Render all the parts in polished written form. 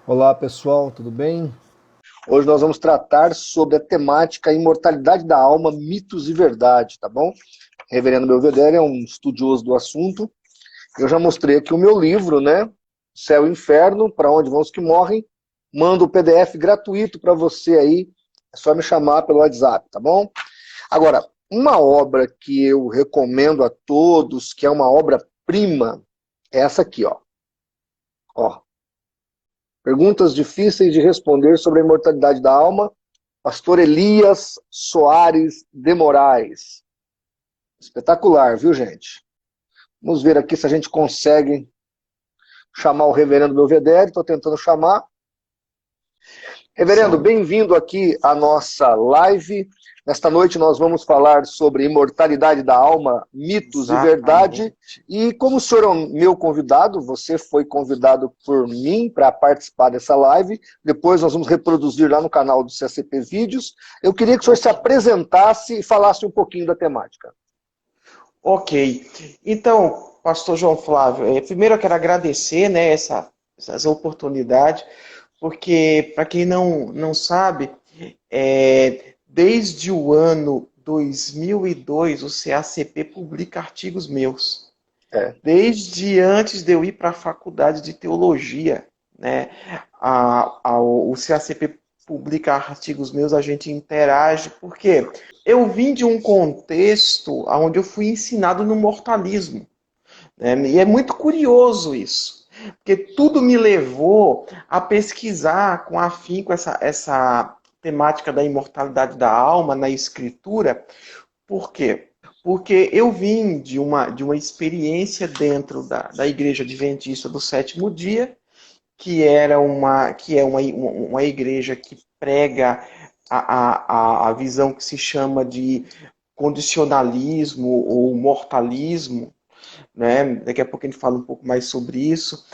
Olá pessoal, tudo bem? Hoje nós vamos tratar sobre a temática imortalidade da alma, mitos e verdade, tá bom? Reverendo Belvedere é um estudioso do assunto. Eu já mostrei aqui o meu livro, né? Céu e Inferno, para onde vão os que morrem. Mando o PDF gratuito para você aí. É só me chamar pelo WhatsApp, tá bom? Agora, uma obra que eu recomendo a todos, que é uma obra-prima, é essa aqui, ó. Ó, Perguntas difíceis de responder sobre a imortalidade da alma, Pastor Elias Soares de Moraes. Espetacular, viu, gente? Vamos ver aqui se a gente consegue chamar o reverendo Belvedere. Estou tentando chamar. Reverendo, Sim, bem-vindo aqui à nossa live. Nesta noite nós vamos falar sobre imortalidade da alma, mitos e verdade. exatamente. E como o senhor é o meu convidado, você foi convidado por mim para participar dessa live. Depois nós vamos reproduzir lá no canal do CCP Vídeos. Eu queria que o senhor se Ok. apresentasse e falasse um pouquinho da temática. Ok. Então, Pastor João Flávio, primeiro eu quero agradecer, né, essa oportunidade, porque, para quem não sabe, desde o ano 2002, o CACP publica artigos meus. É. Desde antes de eu ir para a faculdade de teologia, né? O CACP publica artigos meus, a gente interage, porque eu vim de um contexto onde eu fui ensinado no mortalismo, né? E é muito curioso isso, porque tudo me levou a pesquisar com afinco essa temática da imortalidade da alma na escritura. Por quê? Porque eu vim de uma experiência dentro da Igreja Adventista do Sétimo Dia, que é uma igreja que prega a visão que se chama de condicionalismo ou mortalismo, né? Daqui a pouco a gente fala um pouco mais sobre isso.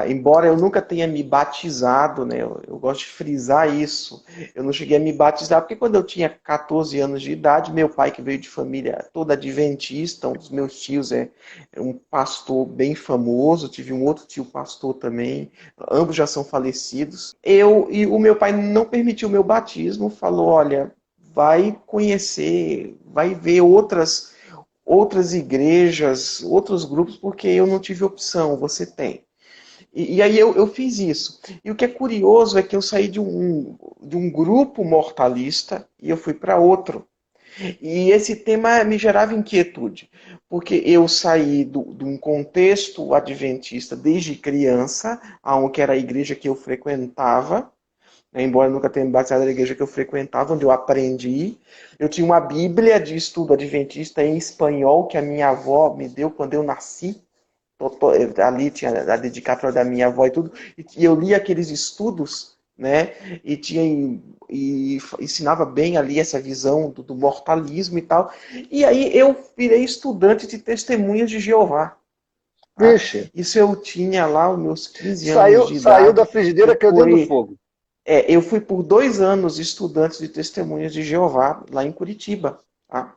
Embora eu nunca tenha me batizado, né? Eu gosto de frisar isso. Eu não cheguei a me batizar porque quando eu tinha 14 anos de idade, meu pai, que veio de família toda adventista, um dos meus tios é um pastor bem famoso, tive um outro tio pastor também, ambos já são falecidos. E o meu pai não permitiu o meu batismo, falou, olha, vai conhecer, vai ver outras igrejas, outros grupos, porque eu não tive opção, você tem. E aí eu fiz isso. E o que é curioso é que eu saí de um grupo mortalista e eu fui para outro. E esse tema me gerava inquietude, porque eu saí de um contexto adventista desde criança, que era a igreja que eu frequentava, né, embora eu nunca tenha me batizado na igreja que eu frequentava, onde eu aprendi. Eu tinha uma Bíblia de estudo adventista em espanhol que a minha avó me deu quando eu nasci. Ali tinha a dedicatória da minha avó e tudo. E eu li aqueles estudos, né? E ensinava bem ali essa visão do mortalismo e tal. E aí eu virei estudante de Testemunhas de Jeová. Tá? Vixe, Isso eu tinha lá os meus 15 anos saiu, de saiu da idade. frigideira Eu que caiu dentro do fui fogo. eu fui por 2 anos estudante de Testemunhas de Jeová, lá em Curitiba. Tá?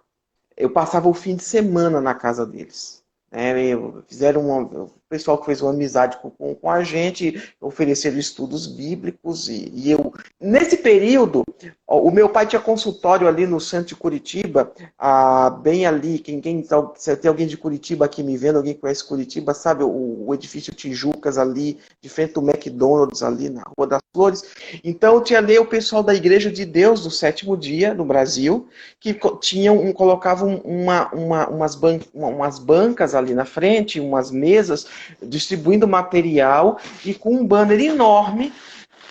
Eu passava o fim de semana na casa deles. O pessoal que fez uma amizade com a gente, ofereceram estudos bíblicos e eu. Nesse período, o meu pai tinha consultório ali no centro de Curitiba, bem ali. Se tem alguém de Curitiba aqui me vendo, alguém que conhece Curitiba, sabe o edifício Tijucas ali, de frente do McDonald's ali na Rua das Flores. Então tinha ali o pessoal da Igreja de Deus do Sétimo Dia no Brasil, que colocavam umas bancas ali na frente, umas mesas, distribuindo material e com um banner enorme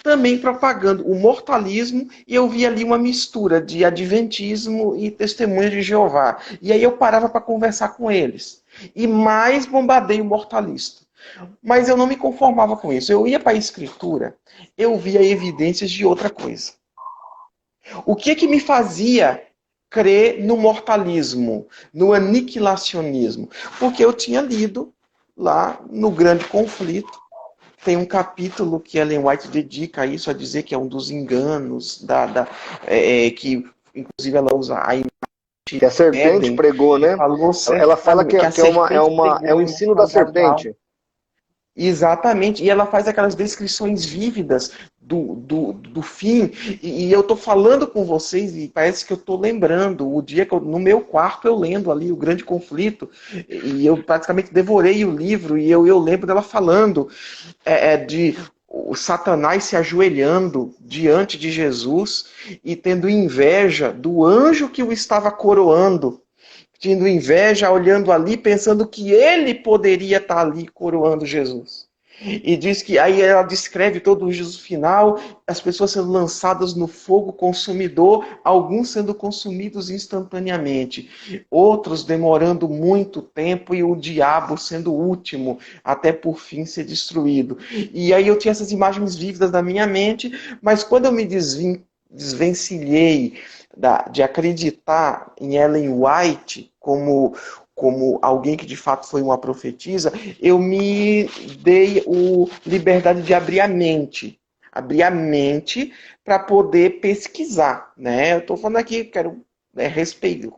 também propagando o mortalismo, e eu via ali uma mistura de adventismo e testemunhas de Jeová. E aí eu parava para conversar com eles. E mais bombardeio mortalista. Mas eu não me conformava com isso. Eu ia para a escritura, eu via evidências de outra coisa. O que me fazia crer no mortalismo, no aniquilacionismo? Porque eu tinha lido lá no Grande Conflito, tem um capítulo que Ellen White dedica a isso, a dizer que é um dos enganos, que inclusive ela usa a imagem Que a de serpente Éden, pregou, e né? falou Ela fala certamente que a é serpente é o pregou a ensino da imortalidade da alma. serpente. Exatamente, e ela faz aquelas descrições vívidas do fim, e eu estou falando com vocês e parece que eu estou lembrando o dia que no meu quarto eu lendo ali o Grande Conflito, e eu praticamente devorei o livro, e eu lembro dela falando de o Satanás se ajoelhando diante de Jesus e tendo inveja do anjo que o estava coroando, tendo inveja, olhando ali, pensando que ele poderia estar ali coroando Jesus. E diz que aí ela descreve todo o juízo final, as pessoas sendo lançadas no fogo consumidor, alguns sendo consumidos instantaneamente, outros demorando muito tempo e o diabo sendo o último, até por fim ser destruído. E aí eu tinha essas imagens vívidas na minha mente, mas quando eu me desvencilhei de acreditar em Ellen White como alguém que de fato foi uma profetisa, eu me dei liberdade de abrir a mente para poder pesquisar, né? Eu estou falando aqui, quero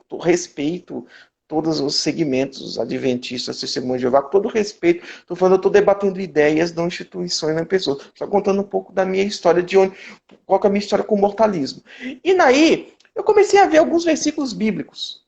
respeito todos os segmentos adventistas, testemunhos de Jeová, com todo respeito. Estou falando, eu estou debatendo ideias, não instituições, não pessoas. Estou contando um pouco da minha história, qual é a minha história com o mortalismo. E daí, eu comecei a ver alguns versículos bíblicos.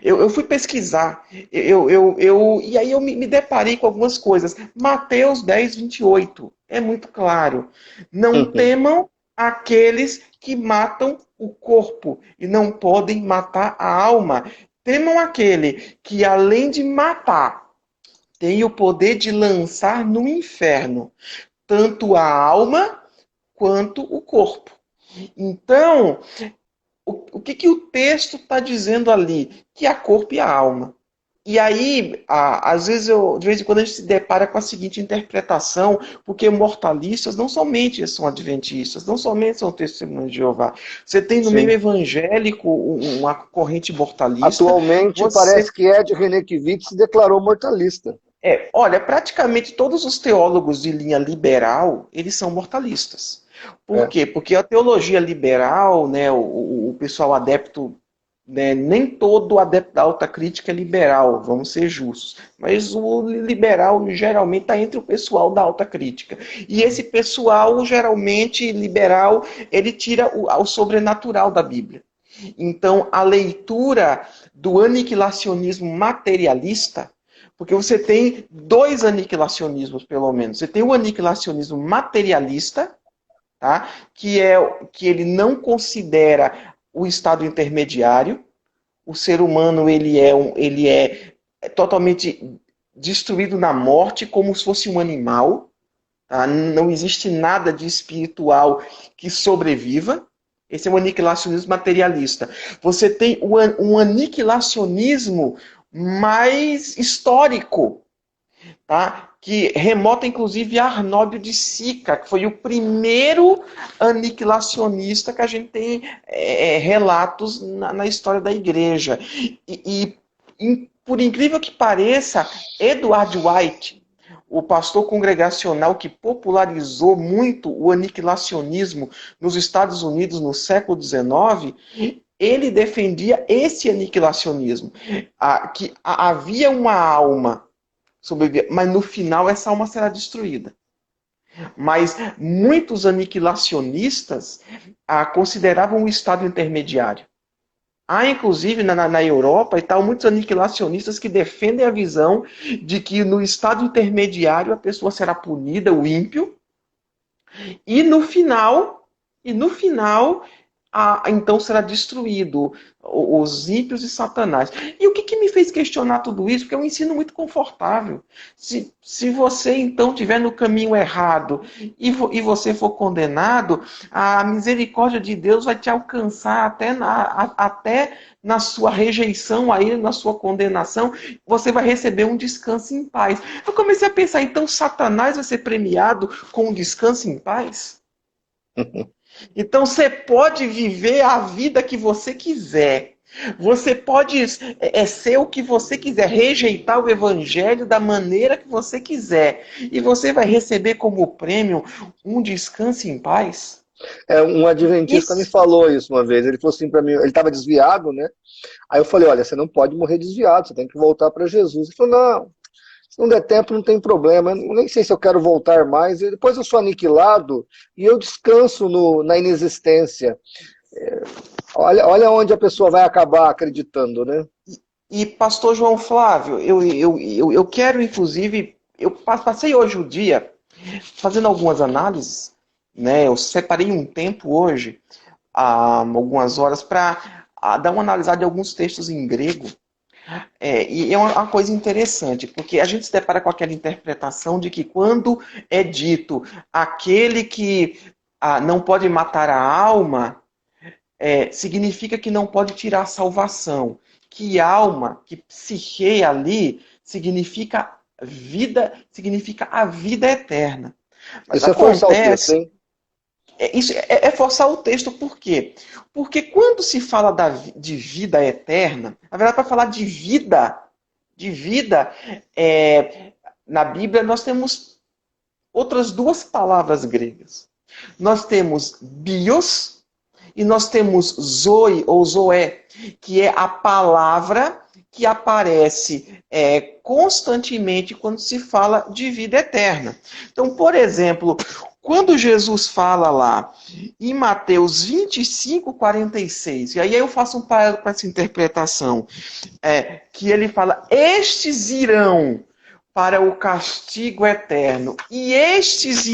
Eu fui pesquisar, e aí eu me deparei com algumas coisas. Mateus 10, 28, é muito claro. Não temam aqueles que matam o corpo e não podem matar a alma. Temam aquele que, além de matar, tem o poder de lançar no inferno tanto a alma quanto o corpo. Então, o que o texto está dizendo ali? Que há corpo e a alma. E aí, às vezes, de vez em quando a gente se depara com a seguinte interpretação, porque mortalistas não somente são adventistas, não somente são testemunhos de Jeová. Você tem no meio Sim. evangélico uma corrente mortalista. Atualmente parece que Ed Renekiewicz se declarou mortalista. Olha, praticamente todos os teólogos de linha liberal, eles são mortalistas. Por quê? Porque a teologia liberal, né, o pessoal adepto, né, nem todo adepto da alta crítica é liberal, vamos ser justos. Mas o liberal geralmente está entre o pessoal da alta crítica. E esse pessoal, geralmente liberal, ele tira o sobrenatural da Bíblia. Então, a leitura do aniquilacionismo materialista, porque você tem dois aniquilacionismos, pelo menos. Você tem o aniquilacionismo materialista, tá? Que ele não considera o estado intermediário. O ser humano ele é totalmente destruído na morte, como se fosse um animal. Tá? Não existe nada de espiritual que sobreviva. Esse é o aniquilacionismo materialista. Você tem um aniquilacionismo mais histórico, tá? Que remota inclusive a Arnóbio de Sica, que foi o primeiro aniquilacionista que a gente tem relatos na história da igreja. Por incrível que pareça, Edward White, o pastor congregacional que popularizou muito o aniquilacionismo nos Estados Unidos no século XIX, ele defendia esse aniquilacionismo, que havia uma alma sobreviver, mas no final essa alma será destruída. Mas muitos aniquilacionistas consideravam o estado intermediário. Há, inclusive, na Europa e tal, muitos aniquilacionistas que defendem a visão de que no estado intermediário a pessoa será punida, o ímpio, e no final, então será destruído os ímpios e Satanás. E o que me fez questionar tudo isso? Porque é um ensino muito confortável. Se você então estiver no caminho errado e você for condenado, a misericórdia de Deus vai te alcançar até na sua rejeição a ele, na sua condenação, você vai receber um descanso em paz. Eu comecei a pensar, então Satanás vai ser premiado com um descanso em paz? Então você pode viver a vida que você quiser. Você pode ser o que você quiser, rejeitar o evangelho da maneira que você quiser. E você vai receber como prêmio um descanso em paz. Um adventista me falou isso uma vez. Ele falou assim para mim, ele estava desviado, né? Aí eu falei, olha, você não pode morrer desviado, você tem que voltar para Jesus. Ele falou, não, Se não der tempo, não tem problema. Eu nem sei se eu quero voltar mais. E depois eu sou aniquilado e eu descanso na inexistência. Olha onde a pessoa vai acabar acreditando, né? E pastor João Flávio, eu quero, inclusive, eu passei hoje o dia fazendo algumas análises, né? Eu separei um tempo hoje, algumas horas, para dar uma analisada de alguns textos em grego. E é uma coisa interessante, porque a gente se depara com aquela interpretação de que quando é dito aquele que não pode matar a alma, significa que não pode tirar a salvação. Que alma, que psique ali, significa significa a vida eterna. Mas isso acontece, é forçar o texto, hein? Isso é forçar o texto, por quê? Porque quando se fala de vida eterna, na verdade, para falar de vida, na Bíblia nós temos outras duas palavras gregas. Nós temos bios e nós temos zoe ou zoé, que é a palavra que aparece constantemente quando se fala de vida eterna. Então, por exemplo, quando Jesus fala lá em Mateus 25, 46, e aí eu faço um paralelo com essa interpretação, que ele fala, estes irão para o castigo eterno, e estes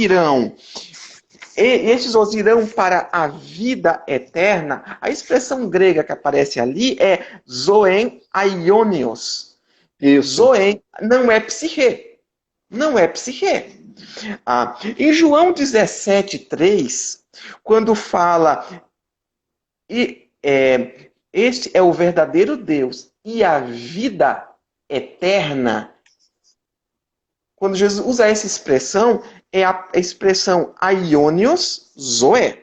os irão para a vida eterna. A expressão grega que aparece ali é zoen aionios. Isso. Zoen não é psique. Não é psique. Em João 17:3, quando fala este é o verdadeiro Deus e a vida eterna, quando Jesus usa essa expressão, é a expressão aionios zoe.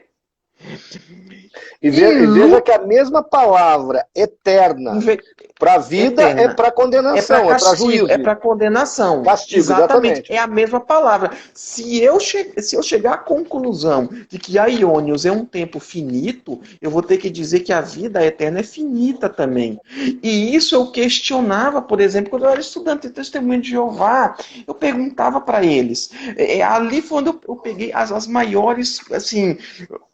E veja que a mesma palavra, eterna, para a vida eterna, é para condenação, é para juízo. É para condenação. Castigo, exatamente. É a mesma palavra. Se eu chegar à conclusão de que aionios é um tempo finito, eu vou ter que dizer que a vida eterna é finita também. E isso eu questionava, por exemplo, quando eu era estudante de Testemunho de Jeová, eu perguntava para eles. Ali foi onde eu peguei as maiores, assim,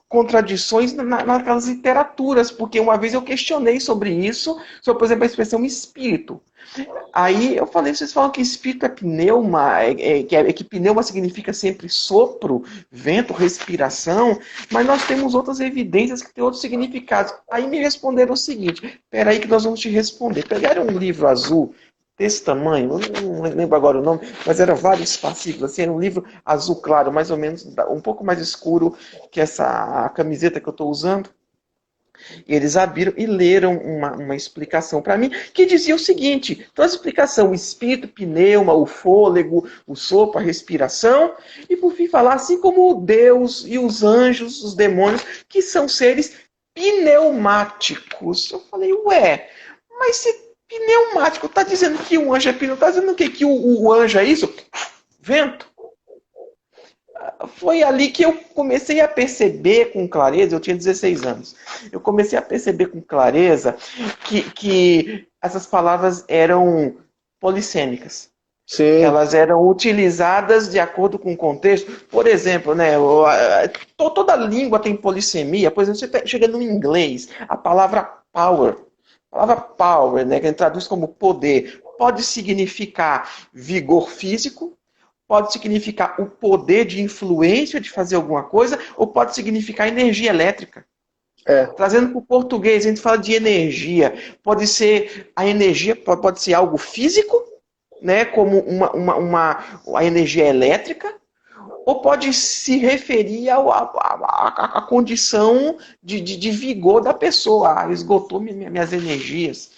contradições naquelas literaturas, porque uma vez eu questionei sobre isso, sobre, por exemplo, a expressão espírito. Aí eu falei, vocês falam que espírito é pneuma, que pneuma significa sempre sopro, vento, respiração, mas nós temos outras evidências que têm outros significados. Aí me responderam o seguinte, peraí que nós vamos te responder. Pegaram um livro azul, desse tamanho, eu não lembro agora o nome, mas eram vários fascículos, assim, era um livro azul claro, mais ou menos, um pouco mais escuro que a camiseta que eu estou usando. E eles abriram e leram uma explicação para mim, que dizia o seguinte, então a explicação, o espírito, pneuma, o fôlego, o sopro, a respiração, e por fim falar, assim como Deus e os anjos, os demônios, que são seres pneumáticos. Eu falei, mas se pneumático, está dizendo que o anjo é pneumático, está dizendo que o anjo é isso? Vento. Foi ali que eu comecei a perceber com clareza, eu tinha 16 anos, eu comecei a perceber com clareza que essas palavras eram polissêmicas. Sim. Elas eram utilizadas de acordo com o contexto. Por exemplo, né, toda língua tem polissemia. Por exemplo, você chega no inglês, a palavra power, né, que a gente traduz como poder, pode significar vigor físico, pode significar o poder de influência de fazer alguma coisa, ou pode significar energia elétrica. Trazendo para o português, a gente fala de energia. Pode ser a energia, pode ser algo físico, né, como a energia elétrica, ou pode se referir à condição de vigor da pessoa. Esgotou minhas energias.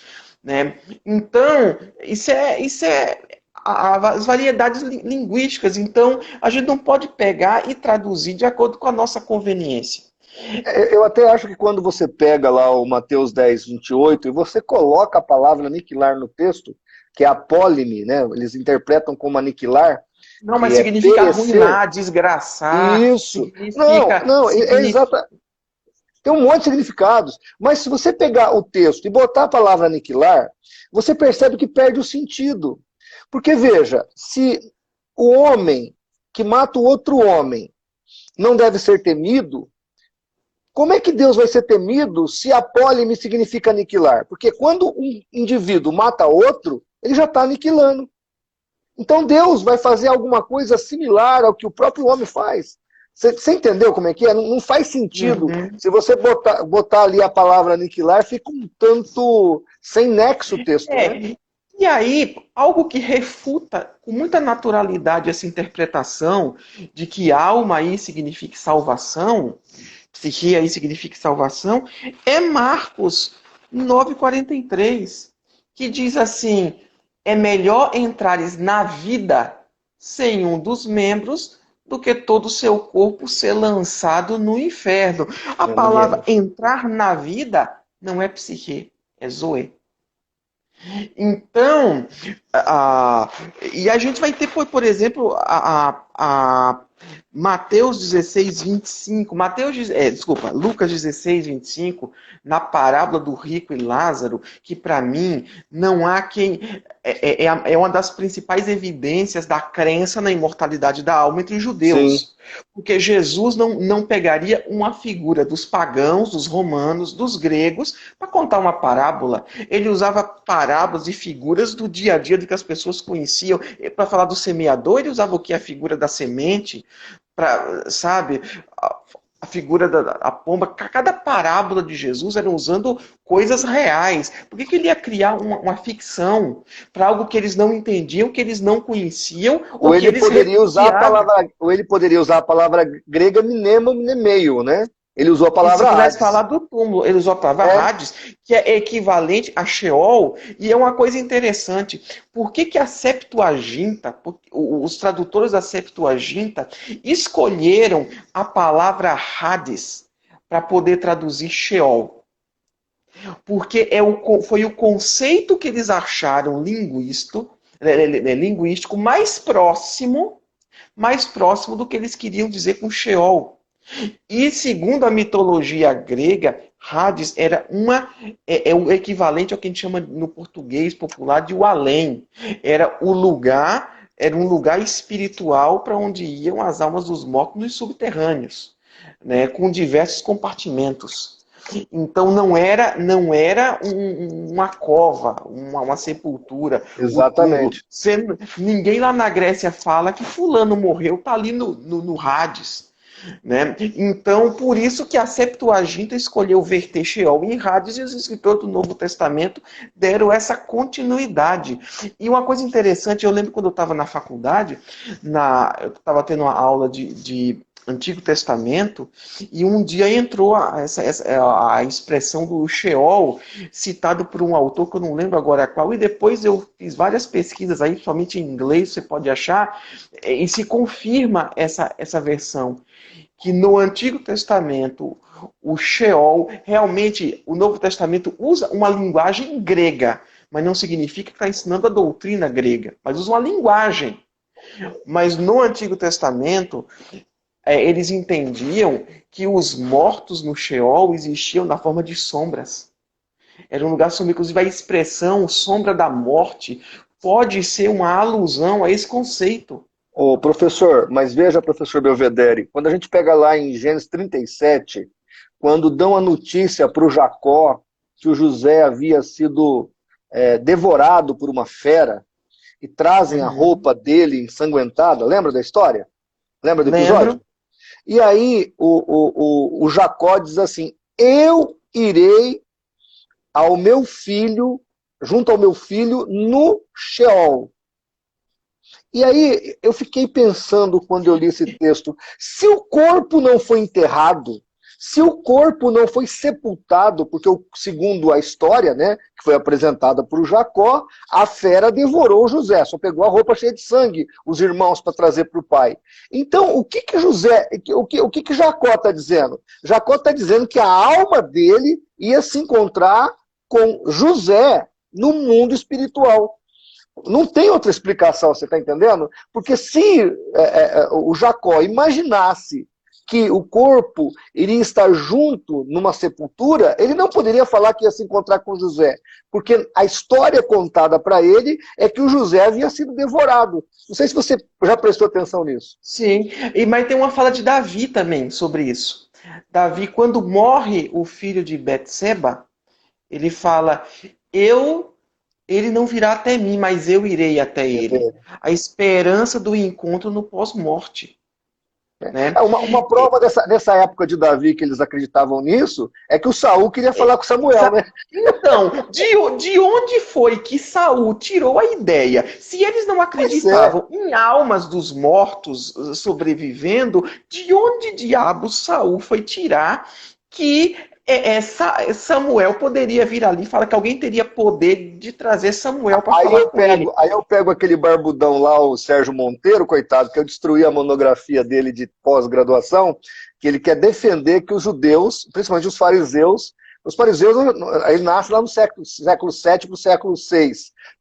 Né? Então, isso é as variedades linguísticas. Então, a gente não pode pegar e traduzir de acordo com a nossa conveniência. Eu até acho que quando você pega lá o Mateus 10, 28, e você coloca a palavra aniquilar no texto, que é apólime, né? Eles interpretam como aniquilar. Não, mas significa arruinar, desgraçar. Isso. Significa... é exato. Tem um monte de significados. Mas se você pegar o texto e botar a palavra aniquilar, você percebe que perde o sentido. Porque, veja, se o homem que mata o outro homem não deve ser temido, como é que Deus vai ser temido se apólime significa aniquilar? Porque quando um indivíduo mata outro, ele já está aniquilando. Então Deus vai fazer alguma coisa similar ao que o próprio homem faz. Você entendeu como é que é? Não faz sentido. Uhum. Se você botar ali a palavra aniquilar, fica um tanto sem nexo o texto, né? E aí, algo que refuta com muita naturalidade essa interpretação de que alma aí significa salvação, psique aí significa salvação, é Marcos 9,43, que diz assim: é melhor entrares na vida sem um dos membros do que todo o seu corpo ser lançado no inferno. A palavra entrar na vida não é psique, é zoe. Então, e a gente vai ter, por exemplo, a Mateus 16, 25, Lucas 16, 25, na parábola do rico e Lázaro, que para mim não há quem... É uma das principais evidências da crença na imortalidade da alma entre os judeus. Sim. Porque Jesus não pegaria uma figura dos pagãos, dos romanos, dos gregos, para contar uma parábola. Ele usava parábolas e figuras do dia a dia do que as pessoas conheciam. Para falar do semeador, ele usava o que? A figura da semente, sabe? A figura da pomba. Cada parábola de Jesus era usando coisas reais. Por que ele ia criar uma ficção para algo que eles não entendiam, que eles não conheciam? Ou ele poderia usar a palavra grega mnemo, mnemeio, né? Ele usou a palavra Hades. Se falar do túmulo, ele usou a palavra Hades, que é equivalente a Sheol, e é uma coisa interessante. Por que a Septuaginta, os tradutores da Septuaginta, escolheram a palavra Hades para poder traduzir Sheol? Porque foi o conceito que eles acharam linguístico mais próximo do que eles queriam dizer com Sheol. E segundo a mitologia grega, Hades era o equivalente ao que a gente chama no português popular de o além. Era um lugar espiritual para onde iam as almas dos mortos nos subterrâneos, né, com diversos compartimentos. Então não era uma cova, uma sepultura. Exatamente. Ninguém lá na Grécia fala que fulano morreu, está ali no Hades. Né? Então, por isso que a Septuaginta escolheu verter Sheol em Hades, e os escritores do Novo Testamento deram essa continuidade. E uma coisa interessante, eu lembro quando eu estava na faculdade, eu estava tendo uma aula de Antigo Testamento, e um dia entrou a expressão do Sheol, citado por um autor que eu não lembro agora qual, e depois eu fiz várias pesquisas aí, somente em inglês você pode achar, e se confirma essa versão. Que no Antigo Testamento, o Sheol, realmente, o Novo Testamento usa uma linguagem grega, mas não significa que está ensinando a doutrina grega, mas usa uma linguagem. Mas no Antigo Testamento, eles entendiam que os mortos no Sheol existiam na forma de sombras. Era um lugar sombrio. Inclusive, a expressão sombra da morte pode ser uma alusão a esse conceito. Ô, professor, mas veja, professor Belvedere, quando a gente pega lá em Gênesis 37, quando dão a notícia para o Jacó que o José havia sido devorado por uma fera, e trazem a roupa dele ensanguentada, lembra da história? Lembra do episódio? Lembro. E aí o Jacó diz assim: eu irei ao meu filho, junto ao meu filho, no Sheol. E aí eu fiquei pensando quando eu li esse texto, se o corpo não foi enterrado, se o corpo não foi sepultado, porque segundo a história, né, que foi apresentada por Jacó, a fera devorou José, só pegou a roupa cheia de sangue, os irmãos, para trazer para o pai. Então, o que Jacó está dizendo? Jacó está dizendo que a alma dele ia se encontrar com José no mundo espiritual. Não tem outra explicação, você está entendendo? Porque se o Jacó imaginasse que o corpo iria estar junto numa sepultura, ele não poderia falar que ia se encontrar com José, porque a história contada para ele é que o José havia sido devorado. Não sei se você já prestou atenção nisso. Sim, mas tem uma fala de Davi também sobre isso. Davi, quando morre o filho de Betseba, ele fala, ele não virá até mim, mas eu irei até ele. A esperança do encontro no pós-morte. Né? Uma prova dessa época de Davi que eles acreditavam nisso é que o Saul queria falar com Samuel, né? Então, de onde foi que Saul tirou a ideia? Se eles não acreditavam em almas dos mortos sobrevivendo, de onde diabos Saul foi tirar que Samuel poderia vir ali e falar que alguém teria poder de trazer Samuel para falar com ele? Aí eu pego aquele barbudão lá, o Sérgio Monteiro, coitado, que eu destruí a monografia dele de pós-graduação, que ele quer defender que os judeus, principalmente os fariseus, ele nasce lá no século VII para o século VI.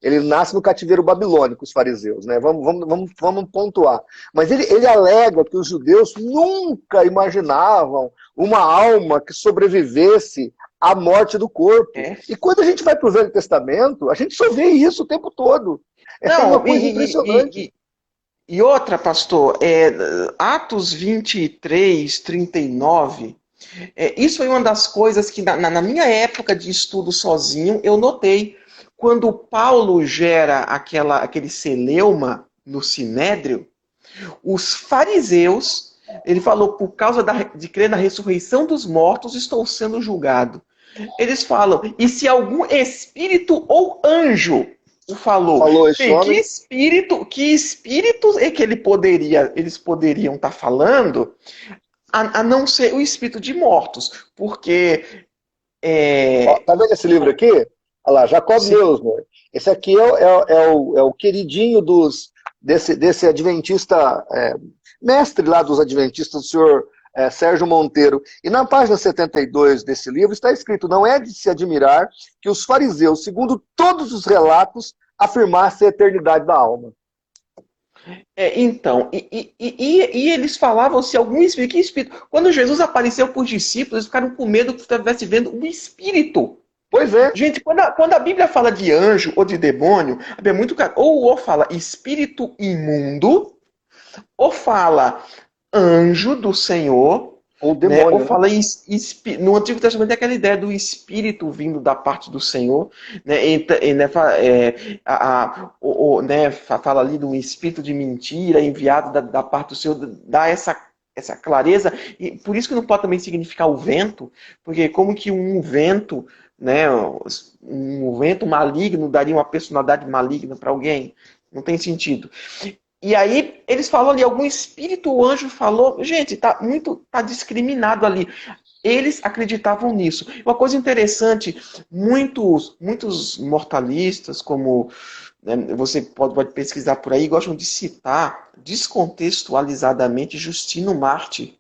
Ele nasce no cativeiro babilônico, os fariseus, né? Vamos pontuar. Mas ele alega que os judeus nunca imaginavam uma alma que sobrevivesse à morte do corpo. E quando a gente vai para o Velho Testamento, a gente só vê isso o tempo todo. É uma coisa impressionante. E outra, pastor, Atos 23, 39... isso foi uma das coisas que, na minha época de estudo sozinho, eu notei. Quando Paulo gera aquele celeuma no Sinédrio, os fariseus, ele falou, por causa de crer na ressurreição dos mortos, estou sendo julgado. Eles falam, e se algum espírito ou anjo o falou esse homem? Que espírito é que eles poderiam estar falando, a não ser o espírito de mortos, porque... Tá vendo esse livro aqui? Olha lá, Jacob Neusner. Esse aqui é o queridinho desse adventista, mestre lá dos adventistas, do senhor Sérgio Monteiro. E na página 72 desse livro está escrito, não é de se admirar que os fariseus, segundo todos os relatos, afirmassem a eternidade da alma. Então, eles falavam se algum espírito, que espírito? Quando Jesus apareceu para os discípulos, eles ficaram com medo que estivesse vendo um espírito. Pois é. Gente, quando a Bíblia fala de anjo ou de demônio, é muito claro. Ou fala espírito imundo, ou fala anjo do Senhor, ou demônio. Ou fala no Antigo Testamento tem aquela ideia do espírito vindo da parte do Senhor, fala ali de um espírito de mentira enviado da parte do Senhor, dá essa clareza, e por isso que não pode também significar o vento, porque como que um vento, um vento maligno daria uma personalidade maligna para alguém? Não tem sentido. E aí eles falam ali, algum espírito ou anjo falou, gente, tá discriminado ali. Eles acreditavam nisso. Uma coisa interessante, muitos mortalistas, como você pode pesquisar por aí, gostam de citar descontextualizadamente Justino Mártir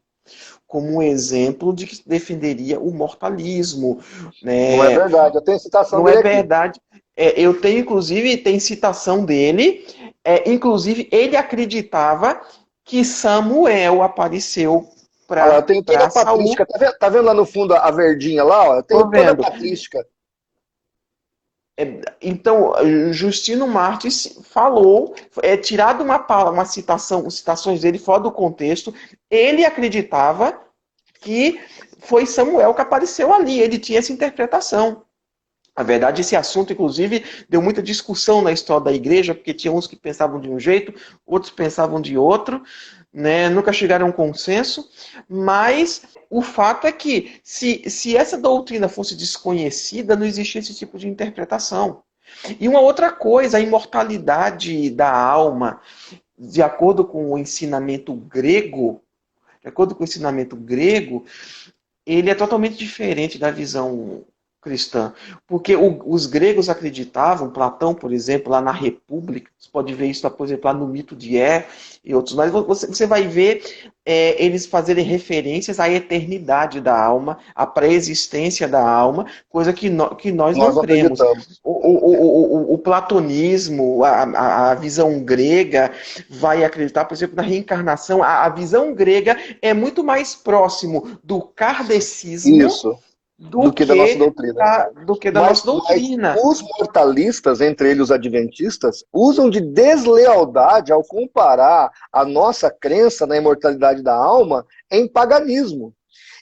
como um exemplo de que defenderia o mortalismo. Não é verdade, eu tenho citação dele. Não é verdade. Eu tenho, inclusive, tem citação dele. Inclusive, ele acreditava que Samuel apareceu para eu tenho toda a patrística. Tá vendo lá no fundo a verdinha lá? Ó? Eu tenho toda a patrística. Então, Justino Mártir falou, tirado uma citações dele fora do contexto, ele acreditava que foi Samuel que apareceu ali, ele tinha essa interpretação. Na verdade, esse assunto, inclusive, deu muita discussão na história da igreja, porque tinha uns que pensavam de um jeito, outros pensavam de outro, nunca chegaram a um consenso, mas o fato é que, se essa doutrina fosse desconhecida, não existia esse tipo de interpretação. E uma outra coisa, a imortalidade da alma, de acordo com o ensinamento grego, ele é totalmente diferente da visão cristã. Porque os gregos acreditavam, Platão, por exemplo, lá na República, você pode ver isso, por exemplo, lá no mito de e outros, mas você vai ver eles fazerem referências à eternidade da alma, à pré-existência da alma, coisa que nós Nós não não cremos. acreditamos. O platonismo, a visão grega, vai acreditar, por exemplo, na reencarnação. A visão grega é muito mais próximo do kardecismo Isso, do que da nossa doutrina. do que da Mas nossa doutrina. os mortalistas, entre eles os adventistas, usam de deslealdade ao comparar a nossa crença na imortalidade da alma em paganismo.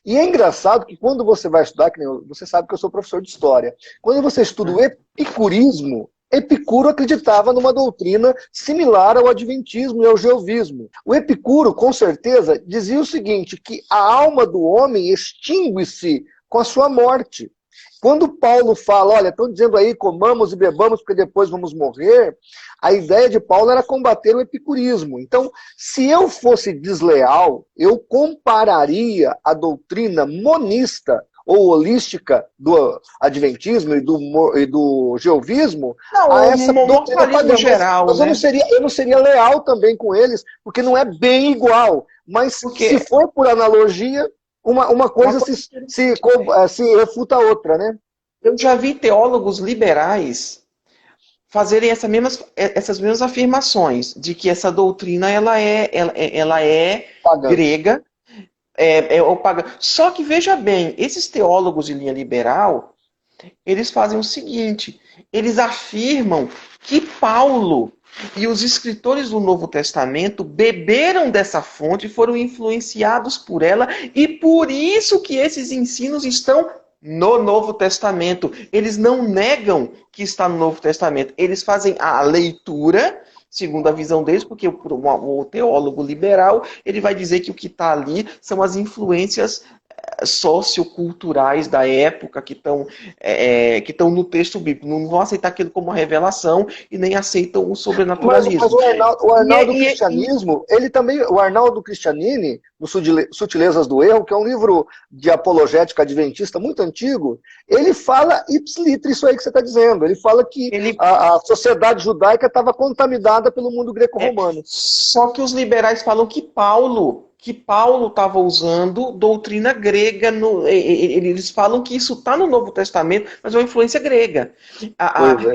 E é engraçado que quando você vai estudar, que você sabe que eu sou professor de história, quando você estuda o epicurismo, Epicuro acreditava numa doutrina similar ao adventismo e ao jeovismo. O Epicuro, com certeza, dizia o seguinte, que a alma do homem extingue-se com a sua morte. Quando Paulo fala, olha, estão dizendo aí, comamos e bebamos porque depois vamos morrer, a ideia de Paulo era combater o epicurismo. Então, se eu fosse desleal, eu compararia a doutrina monista ou holística do adventismo e do jeovismo a essa doutrina pagã. Geral, mas eu não seria leal também com eles, porque não é bem igual. Mas se for por analogia, uma coisa se refuta a outra, né? Eu já vi teólogos liberais fazerem essas mesmas afirmações, de que essa doutrina ela é grega, pagã. Só que, veja bem, esses teólogos de linha liberal, eles fazem o seguinte, eles afirmam que Paulo e os escritores do Novo Testamento beberam dessa fonte, foram influenciados por ela, e por isso que esses ensinos estão no Novo Testamento. Eles não negam que está no Novo Testamento. Eles fazem a leitura, segundo a visão deles, porque o teólogo liberal ele vai dizer que o que está ali são as influências socioculturais da época que estão no texto bíblico. Não vão aceitar aquilo como uma revelação e nem aceitam o sobrenaturalismo. Mas o Arnaldo do Cristianismo, ele também, o Arnaldo Cristianini, no Sutilezas do Erro, que é um livro de apologética adventista muito antigo, ele fala ipsiliter isso aí que você está dizendo. Ele fala que a sociedade judaica estava contaminada pelo mundo greco-romano. Só que os liberais falam que Paulo estava usando doutrina grega. Eles falam que isso está no Novo Testamento, mas é uma influência grega.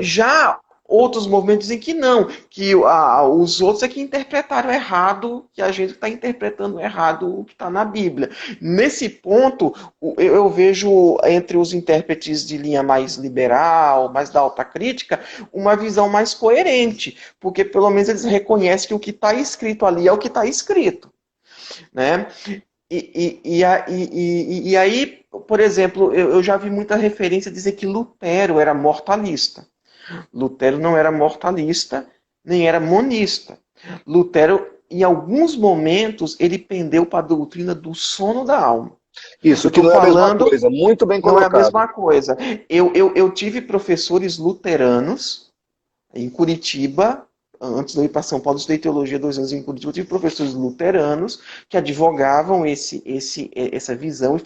Já outros movimentos dizem que não, que os outros é que interpretaram errado, que a gente está interpretando errado o que está na Bíblia. Nesse ponto, eu vejo entre os intérpretes de linha mais liberal, mais da alta crítica, uma visão mais coerente, porque pelo menos eles reconhecem que o que está escrito ali é o que está escrito. Né? E aí, por exemplo, eu já vi muita referência dizer que Lutero era mortalista. Lutero não era mortalista, nem era monista. Lutero, em alguns momentos, ele pendeu para a doutrina do sono da alma. Isso, que não é a mesma coisa, muito bem colocado. Não é a mesma coisa. Eu tive professores luteranos em Curitiba. Antes de eu ir para São Paulo, eu estudei teologia 2 anos em Curitiba. Eu tive professores luteranos que advogavam essa visão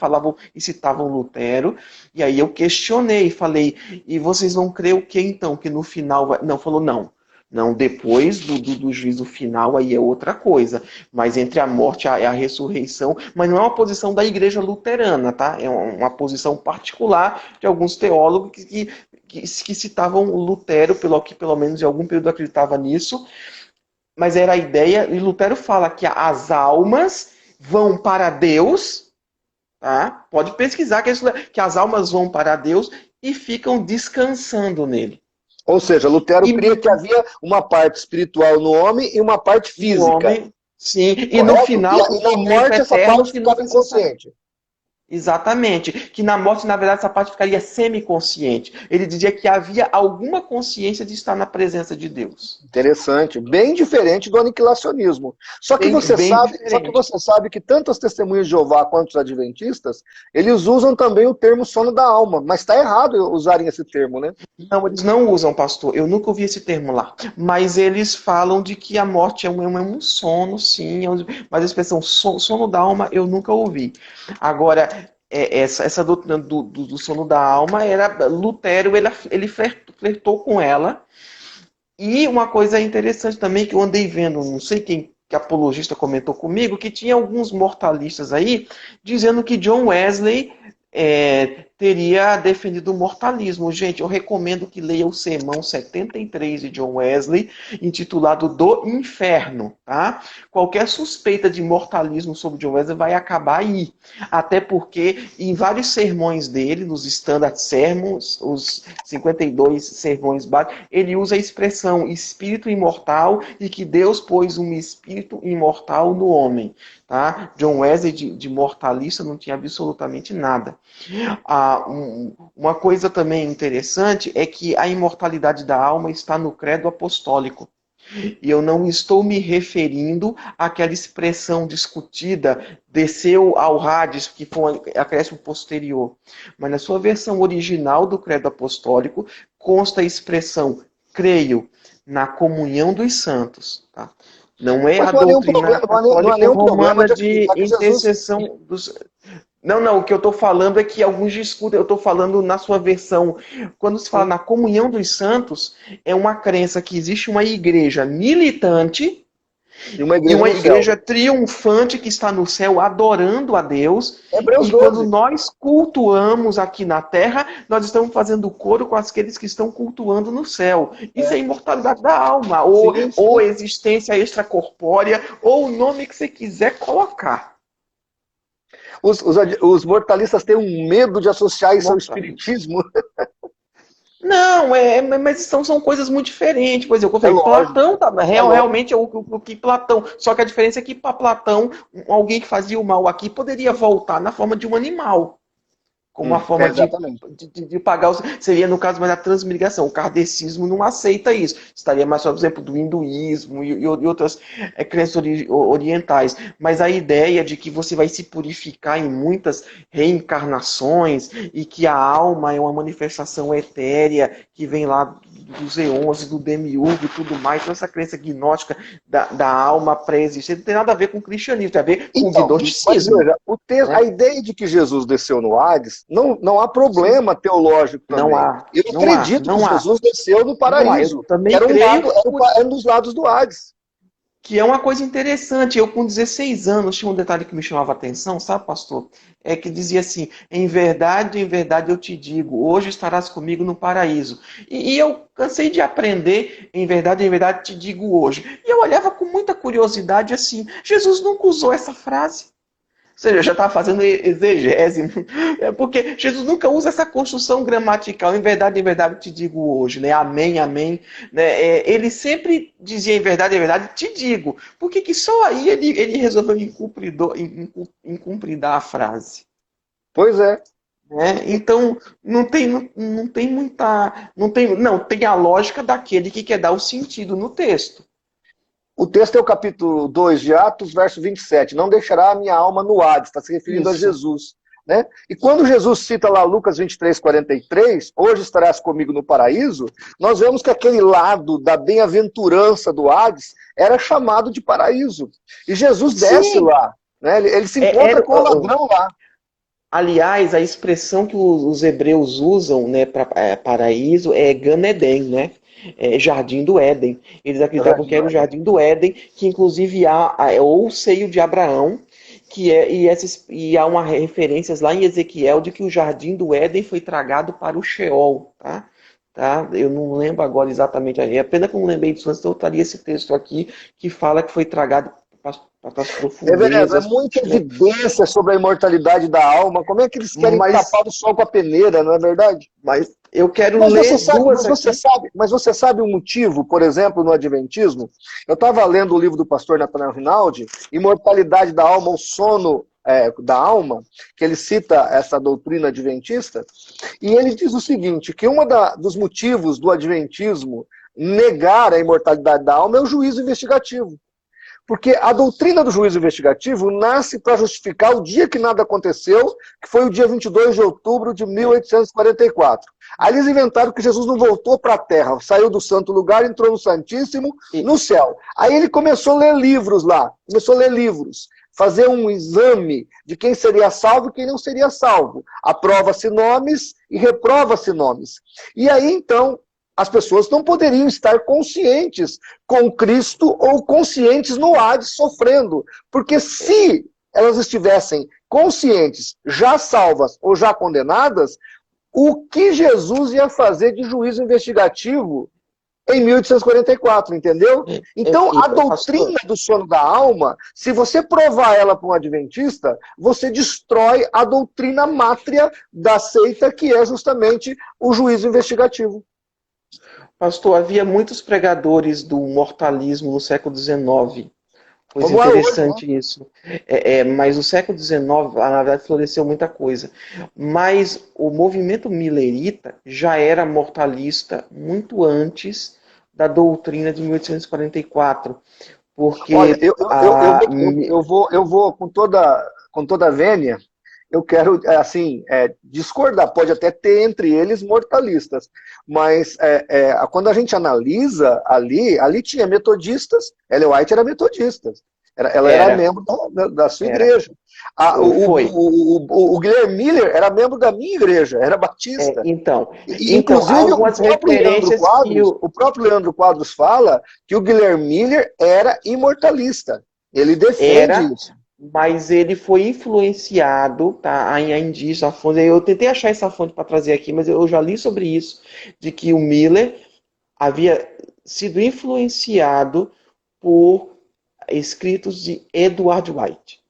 e citavam Lutero. E aí eu questionei, falei, e vocês vão crer o que então? Que no final vai... Não, falou não. Não, depois do juízo final aí é outra coisa. Mas entre a morte e a ressurreição, mas não é uma posição da igreja luterana, tá? É uma posição particular de alguns teólogos que citavam Lutero, pelo menos em algum período acreditava nisso, mas era a ideia, e Lutero fala que as almas vão para Deus, tá? Pode pesquisar que as almas vão para Deus e ficam descansando nele. Ou seja, Lutero cria que havia uma parte espiritual no homem e uma parte física. Homem, sim, e no final... E na morte essa parte ficava inconsciente. Exatamente. Que na morte, na verdade, essa parte ficaria semiconsciente. Ele dizia que havia alguma consciência de estar na presença de Deus. Interessante. Bem diferente do aniquilacionismo. Só que você sabe que tanto as testemunhas de Jeová quanto os adventistas, eles usam também o termo sono da alma. Mas está errado usarem esse termo, né? Não, eles não usam, pastor. Eu nunca ouvi esse termo lá. Mas eles falam de que a morte é um sono, sim. Mas a expressão sono da alma eu nunca ouvi. Agora, essa doutrina do sono da alma, era Lutero, ele flertou com ela. E uma coisa interessante também que eu andei vendo, não sei quem que apologista comentou comigo, que tinha alguns mortalistas aí dizendo que John Wesley teria defendido o mortalismo. Gente, eu recomendo que leia o Sermão 73 de John Wesley, intitulado Do Inferno. Tá? Qualquer suspeita de mortalismo sobre John Wesley vai acabar aí. Até porque em vários sermões dele, nos Standard Sermons, os 52 sermões básicos, ele usa a expressão espírito imortal e que Deus pôs um espírito imortal no homem. Tá? John Wesley de mortalista não tinha absolutamente nada. Uma coisa também interessante é que a imortalidade da alma está no credo apostólico. E eu não estou me referindo àquela expressão discutida, desceu ao Hades, que foi um acréscimo posterior. Mas na sua versão original do credo apostólico, consta a expressão, creio, na comunhão dos santos. Tá? Não é a doutrina católica romana de intercessão dos... Não, o que eu estou falando é que alguns discutem, eu estou falando na sua versão, quando se fala na comunhão dos santos, é uma crença que existe uma igreja militante e uma igreja triunfante que está no céu adorando a Deus. Hebreus 12. Quando nós cultuamos aqui na terra, nós estamos fazendo coro com aqueles que estão cultuando no céu. Isso é imortalidade da alma, ou existência extracorpórea, ou o nome que você quiser colocar. Os mortalistas têm um medo de associar isso ao espiritismo. Não, mas são coisas muito diferentes. Por exemplo, eu falei, Platão, realmente é o que Platão. Só que a diferença é que para Platão, alguém que fazia o mal aqui poderia voltar na forma de um animal. Como uma forma de pagar os... Seria, no caso, mais a transmigração. O kardecismo não aceita isso. Estaria mais, por exemplo, do hinduísmo e outras crenças orientais. Mas a ideia de que você vai se purificar em muitas reencarnações e que a alma é uma manifestação etérea que vem lá dos eons, do demiurgo e tudo mais, toda essa crença gnóstica da alma pré-existente não tem nada a ver com o cristianismo, tem a ver com o gnosticismo. A ideia de que Jesus desceu no Hades, não há problema teológico também. Não há. Eu acredito que Jesus desceu no paraíso. Eu também era um dos lados do Hades. Que é uma coisa interessante. Eu, com 16 anos, tinha um detalhe que me chamava a atenção, sabe, pastor? É que dizia assim, em verdade eu te digo, hoje estarás comigo no paraíso. E eu cansei de aprender, em verdade te digo hoje. E eu olhava com muita curiosidade assim, Jesus nunca usou essa frase. Ou seja, já estava fazendo exegese, porque Jesus nunca usa essa construção gramatical, em verdade te digo hoje, né? Amém, amém. Né? Ele sempre dizia em verdade te digo. Por que só aí ele resolveu incumpridar a frase? Pois é. Então, tem a lógica daquele que quer dar o sentido no texto. O texto é o capítulo 2 de Atos, verso 27. Não deixará a minha alma no Hades. Está se referindo a Jesus. Né? E quando Jesus cita lá Lucas 23, 43, hoje estarás comigo no paraíso, nós vemos que aquele lado da bem-aventurança do Hades era chamado de paraíso. E Jesus desce lá. Né? Ele se encontra com o ladrão lá. Aliás, a expressão que os hebreus usam, né, para paraíso é Gan Eden, né? Jardim do Éden. Eles acreditavam que era o Jardim do Éden, que inclusive há o seio de Abraão, e há uma referências lá em Ezequiel de que o Jardim do Éden foi tragado para o Sheol. Tá? Eu não lembro agora exatamente, é pena que eu não lembrei disso antes, então eu traria esse texto aqui que fala que foi tragado para as profundezas. É muita evidência sobre a imortalidade da alma. Como é que eles querem tapar o sol com a peneira, não é verdade? Mas eu quero ler Mas você sabe o motivo, por exemplo, no Adventismo? Eu estava lendo o livro do pastor Nathanael Rinaldi, Imortalidade da Alma, o Sono da Alma, que ele cita essa doutrina adventista, e ele diz o seguinte, que dos motivos do Adventismo negar a imortalidade da alma é o juízo investigativo. Porque a doutrina do juízo investigativo nasce para justificar o dia que nada aconteceu, que foi o dia 22 de outubro de 1844. Aí eles inventaram que Jesus não voltou para a terra, saiu do santo lugar, entrou no Santíssimo, no céu. Aí ele começou a ler livros lá, fazer um exame de quem seria salvo e quem não seria salvo. Aprova-se nomes e reprova-se nomes. E aí, então, as pessoas não poderiam estar conscientes com Cristo ou conscientes no Hades sofrendo. Porque se elas estivessem conscientes, já salvas ou já condenadas, o que Jesus ia fazer de juízo investigativo em 1844, entendeu? Então, a doutrina do sono da alma, se você provar ela para um adventista, você destrói a doutrina mátria da seita, que é justamente o juízo investigativo. Pastor, havia muitos pregadores do mortalismo no século XIX. Pois interessante isso. Mas o século XIX, na verdade, floresceu muita coisa. Mas o movimento millerita já era mortalista muito antes da doutrina de 1844. Porque olha, eu vou com toda a vênia, eu quero, assim, discordar. Pode até ter entre eles mortalistas, mas quando a gente analisa ali tinha metodistas, Ellen White era metodista, ela era membro da sua igreja. O Guilherme Miller era membro da minha igreja, era batista. Inclusive, o próprio Leandro Quadros fala que o Guilherme Miller era imortalista. Ele defende isso. Mas ele foi influenciado, tá? Ainda a fonte. Eu tentei achar essa fonte para trazer aqui, mas eu já li sobre isso, de que o Miller havia sido influenciado por escritos de Edward White.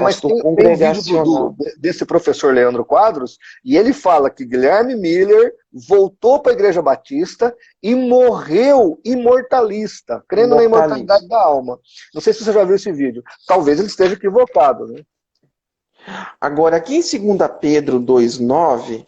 Mas tem vídeo desse professor Leandro Quadros, e ele fala que Guilherme Miller voltou para a Igreja Batista e morreu imortalista, crendo na imortalidade da alma. Não sei se você já viu esse vídeo. Talvez ele esteja equivocado, né? Agora, aqui em 2 Pedro 2,9,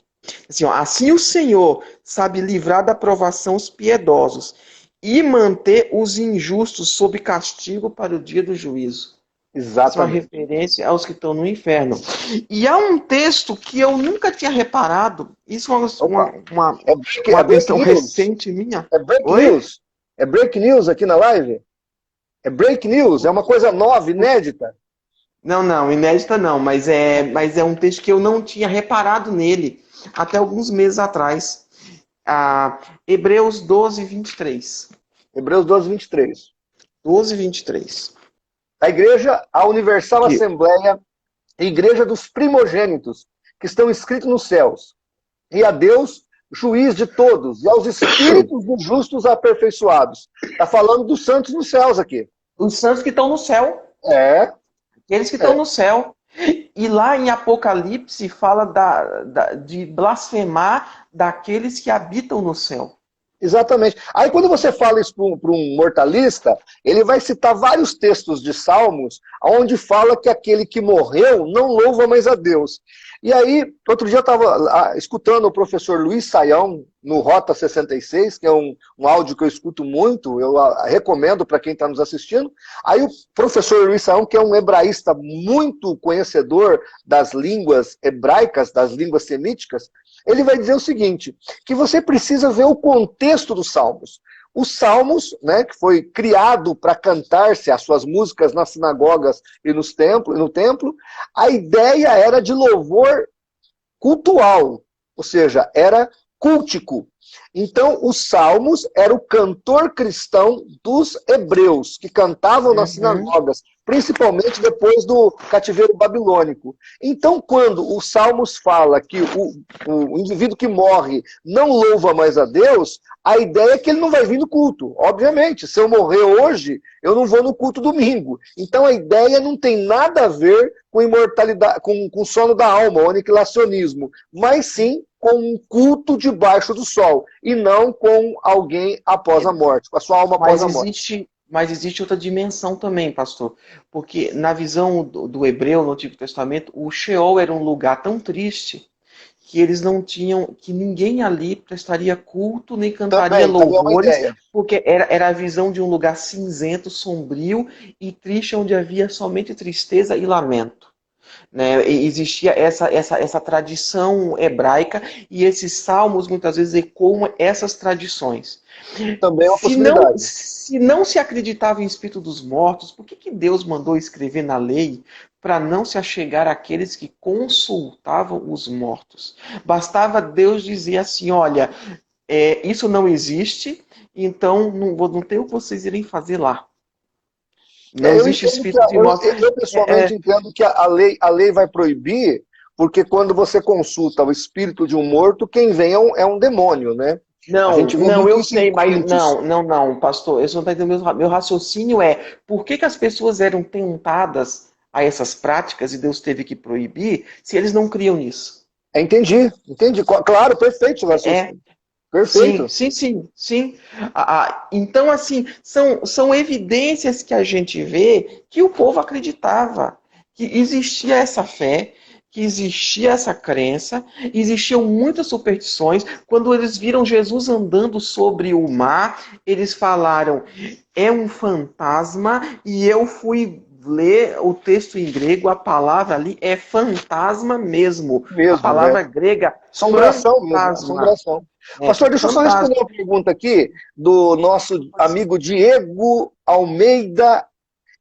assim o Senhor sabe livrar da provação os piedosos e manter os injustos sob castigo para o dia do juízo. Exatamente. Isso é uma referência aos que estão no inferno. E há um texto que eu nunca tinha reparado. Isso é uma questão recente minha. É break news. É break news aqui na live? É break news. É uma coisa nova, inédita. Não, inédita não. Mas é um texto que eu não tinha reparado nele até alguns meses atrás. Hebreus 12, 23. Hebreus 12, 23. 12, 23. A igreja, a Universal Assembleia, a igreja dos primogênitos, que estão escritos nos céus. E a Deus, juiz de todos, e aos espíritos dos justos aperfeiçoados. Está falando dos santos nos céus aqui. Os santos que estão no céu. Aqueles que estão no céu. E lá em Apocalipse fala de blasfemar daqueles que habitam no céu. Exatamente. Aí quando você fala isso para um mortalista, ele vai citar vários textos de Salmos, onde fala que aquele que morreu não louva mais a Deus. E aí, outro dia eu estava escutando o professor Luiz Saião no Rota 66, que é um áudio que eu escuto muito, eu recomendo para quem está nos assistindo. Aí o professor Luiz Saião, que é um hebraísta muito conhecedor das línguas hebraicas, das línguas semíticas, ele vai dizer o seguinte, que você precisa ver o contexto dos salmos. Os salmos, né, que foi criado para cantar-se as suas músicas nas sinagogas e no templo, a ideia era de louvor cultual, ou seja, era cultico. Então, os salmos era o cantor cristão dos hebreus, que cantavam nas sinagogas, principalmente depois do cativeiro babilônico. Então, quando os salmos fala que o indivíduo que morre não louva mais a Deus, a ideia é que ele não vai vir no culto. Obviamente, se eu morrer hoje, eu não vou no culto domingo. Então, a ideia não tem nada a ver com imortalidade, com o sono da alma, o aniquilacionismo, mas sim com um culto debaixo do sol, e não com alguém após a morte, com a sua alma após a morte. Mas existe outra dimensão também, pastor, porque na visão do hebreu, no Antigo Testamento, o Sheol era um lugar tão triste que eles não tinham, que ninguém ali prestaria culto, nem cantaria louvores, porque era a visão de um lugar cinzento, sombrio e triste, onde havia somente tristeza e lamento. Né? E existia essa tradição hebraica e esses salmos muitas vezes ecoam essas tradições. Também é uma possibilidade. Se não se acreditava em espírito dos mortos, por que Deus mandou escrever na lei para não se achegar àqueles que consultavam os mortos? Bastava Deus dizer assim, olha, isso não existe, então não tem o que vocês irem fazer lá. Não existe espírito de morte. Eu pessoalmente entendo que a lei vai proibir, porque quando você consulta o espírito de um morto, quem vem é um demônio, né? Não, eu sei, mas não, pastor, eu não está entendendo. Meu raciocínio é, por que as pessoas eram tentadas a essas práticas e Deus teve que proibir, se eles não criam nisso? Entendi. Claro, perfeito, raciocínio. Perfeito. Sim. Então, assim, são evidências que a gente vê que o povo acreditava, que existia essa fé, que existia essa crença, existiam muitas superstições. Quando eles viram Jesus andando sobre o mar, eles falaram, é um fantasma, e eu fui ler o texto em grego, a palavra ali é fantasma mesmo. A palavra grega, assombração mesmo, assombração. Pastor, deixa eu só responder uma pergunta aqui do nosso amigo Diego Almeida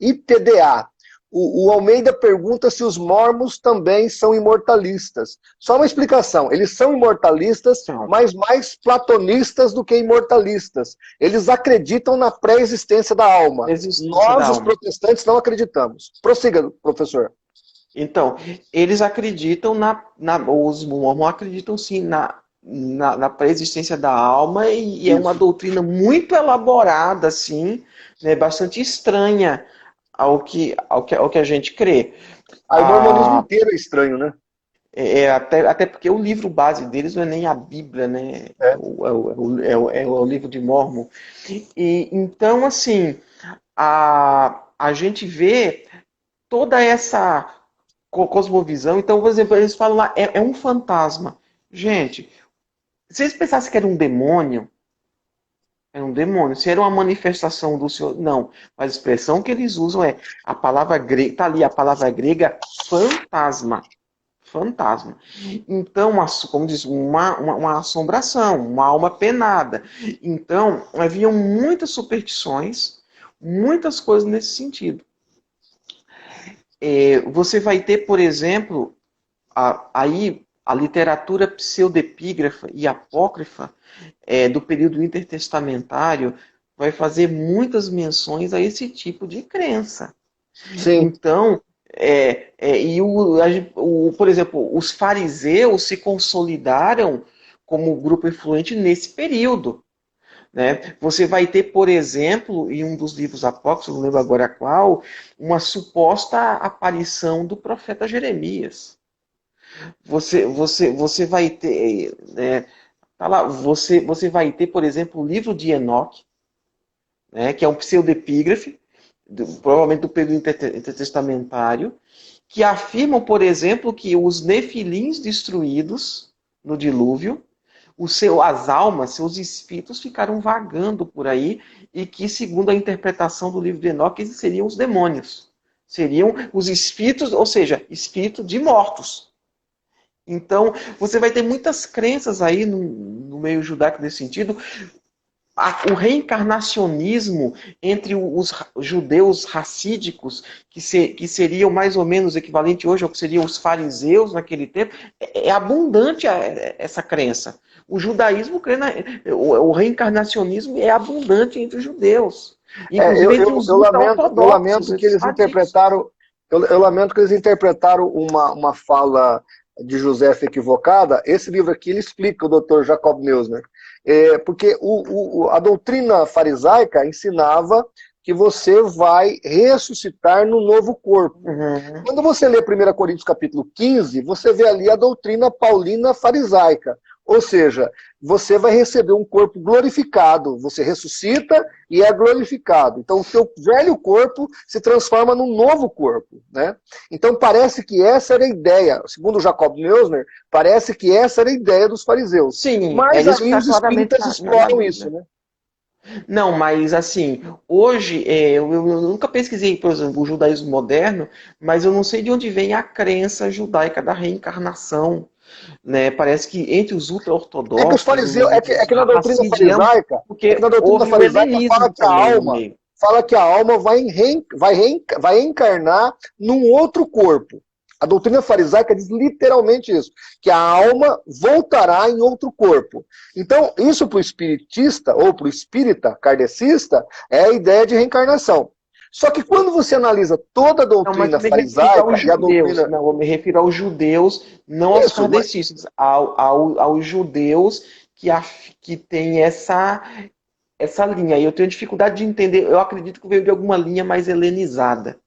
IPDA. O Almeida pergunta se os mormons também são imortalistas. Só uma explicação, eles são imortalistas, mas mais platonistas do que imortalistas. Eles acreditam na pré-existência da alma. Nós, os protestantes, não acreditamos. Prossiga, professor. Então, eles acreditam os mormons acreditam sim na pré-existência da alma e é uma doutrina muito elaborada, assim, né, bastante estranha ao que a gente crê. O mormonismo inteiro é estranho, né? Até porque o livro base deles não é nem a Bíblia, né? É o livro de Mórmon. E, então, assim, a gente vê toda essa cosmovisão. Então, por exemplo, eles falam lá, é um fantasma. Gente, se eles pensassem que era um demônio, se era uma manifestação do Senhor, não. Mas a expressão que eles usam é a palavra grega, tá ali a palavra grega fantasma. Fantasma. Então, como diz, uma assombração, uma alma penada. Então, haviam muitas superstições, muitas coisas nesse sentido. Você vai ter, por exemplo, aí a literatura pseudepígrafa e apócrifa do período intertestamentário vai fazer muitas menções a esse tipo de crença. Sim. Então, por exemplo, os fariseus se consolidaram como grupo influente nesse período. Né? Você vai ter, por exemplo, em um dos livros apócrifos, não lembro agora qual, uma suposta aparição do profeta Jeremias. Você vai ter, tá lá, você vai ter, por exemplo, o livro de Enoque, né, que é um pseudepígrafe, provavelmente do período intertestamentário, que afirmam, por exemplo, que os nefilins destruídos no dilúvio, as almas, seus espíritos ficaram vagando por aí e que, segundo a interpretação do livro de Enoque, seriam os demônios. Seriam os espíritos, ou seja, espíritos de mortos. Então, você vai ter muitas crenças aí no meio judaico nesse sentido. O reencarnacionismo entre os judeus racídicos, que seriam mais ou menos equivalente hoje ao que seriam os fariseus naquele tempo, é abundante essa crença. O judaísmo crê o reencarnacionismo é abundante entre os judeus. Eu lamento que eles interpretaram. Eu lamento que eles interpretaram uma fala de José equivocada. Esse livro aqui ele explica, o Dr. Jacob Neusner. Porque a doutrina farisaica ensinava que você vai ressuscitar no novo corpo. Uhum. Quando você lê 1 Coríntios capítulo 15, você vê ali a doutrina paulina farisaica. Ou seja, você vai receber um corpo glorificado. Você ressuscita e é glorificado. Então o seu velho corpo se transforma num novo corpo. Né? Então parece que essa era a ideia. Segundo Jacob Neusner, parece que essa era a ideia dos fariseus. Sim, mas aí os espíritas exploram isso. Né? Não, mas assim, hoje, eu nunca pesquisei, por exemplo, o judaísmo moderno, mas eu não sei de onde vem a crença judaica da reencarnação, né? Parece que entre os É que os ultra-ortodoxos, fariseus, os na doutrina hassidianos, farisaica, porque houve o fala helenismo que a também no alma, meio. vai reencarnar num outro corpo. A doutrina farisaica diz literalmente isso, que a alma voltará em outro corpo. Então, isso para o espiritista, ou para o espírita kardecista, é a ideia de reencarnação. Só que quando você analisa toda a Não, mas doutrina eu me refiro aos farisaica e a judeus. doutrina... Não, eu me refiro aos judeus, não aos Isso, mas kardecistas, aos judeus que têm essa linha. E eu tenho dificuldade de entender. Eu acredito que veio de alguma linha mais helenizada.